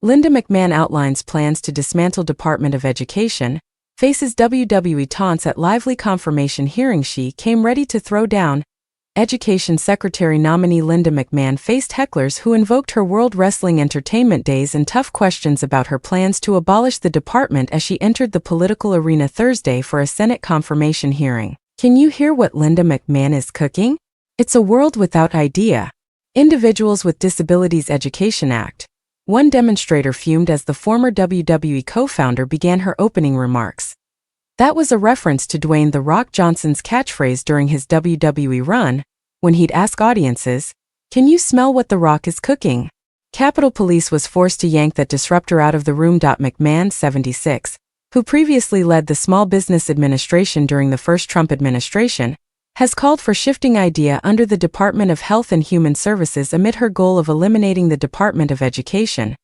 Linda McMahon outlines plans to dismantle Department of Education, faces WWE taunts at lively confirmation hearing. She came ready to throw down. Education Secretary nominee Linda McMahon faced hecklers who invoked her World Wrestling Entertainment Days and tough questions about her plans to abolish the department as she entered the political arena Thursday for a Senate confirmation hearing. Can you hear what Linda McMahon is cooking? It's a world without idea. Individuals with Disabilities Education Act. One demonstrator fumed as the former WWE co-founder began her opening remarks. That was a reference to Dwayne "The Rock" Johnson's catchphrase during his WWE run, when he'd ask audiences, "Can you smell what The Rock is cooking?" Capitol Police was forced to yank that disruptor out of the room. McMahon, 76, who previously led the Small Business Administration during the first Trump administration, has called for shifting idea under the Department of Health and Human Services amid her goal of eliminating the Department of Education.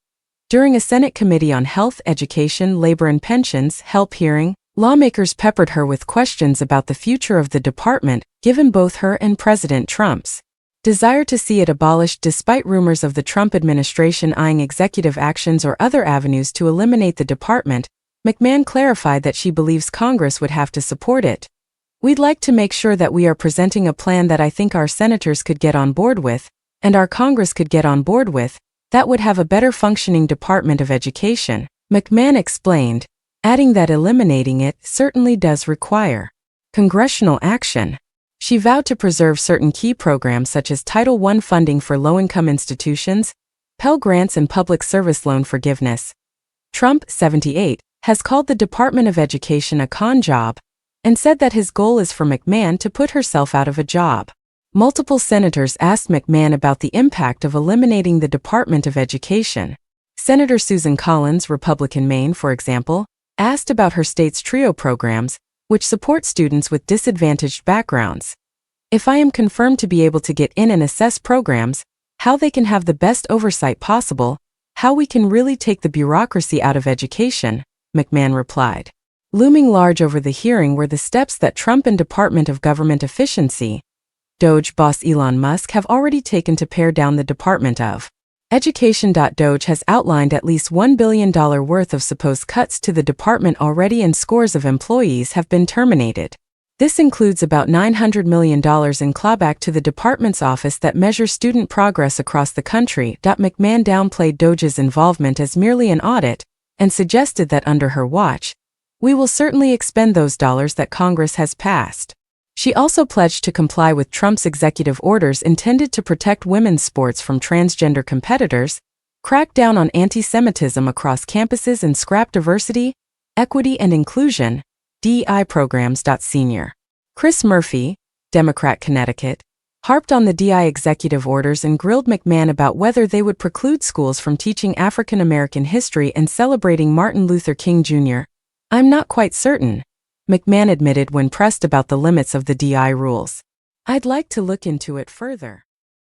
During a Senate Committee on Health, Education, Labor and Pensions (HELP) hearing, lawmakers peppered her with questions about the future of the department, given both her and President Trump's desire to see it abolished. Despite rumors of the Trump administration eyeing executive actions or other avenues to eliminate the department, McMahon clarified that she believes Congress would have to support it. "We'd like to make sure that we are presenting a plan that I think our senators could get on board with, and our Congress could get on board with, that would have a better functioning Department of Education," McMahon explained, adding that eliminating it certainly does require congressional action. She vowed to preserve certain key programs such as Title I funding for low-income institutions, Pell Grants and public service loan forgiveness. Trump, 78, has called the Department of Education a con job and said that his goal is for McMahon to put herself out of a job. Multiple senators asked McMahon about the impact of eliminating the Department of Education. Senator Susan Collins, Republican Maine, for example, asked about her state's TRIO programs, which support students with disadvantaged backgrounds. "If I am confirmed to be able to get in and assess programs, how they can have the best oversight possible, how we can really take the bureaucracy out of education," McMahon replied. Looming large over the hearing were the steps that Trump and Department of Government Efficiency, Doge boss Elon Musk, have already taken to pare down the Department of Education. Doge has outlined at least $1 billion worth of supposed cuts to the department already, and scores of employees have been terminated. This includes about $900 million in clawback to the department's office that measures student progress across the country. McMahon downplayed Doge's involvement as merely an audit and suggested that under her watch, "We will certainly expend those dollars that Congress has passed." She also pledged to comply with Trump's executive orders intended to protect women's sports from transgender competitors, crack down on anti-Semitism across campuses, and scrap diversity, equity and inclusion (DEI) programs. Senior Chris Murphy, Democrat, Connecticut, harped on the DEI executive orders and grilled McMahon about whether they would preclude schools from teaching African American history and celebrating Martin Luther King Jr. "I'm not quite certain," McMahon admitted when pressed about the limits of the DEI rules. "I'd like to look into it further."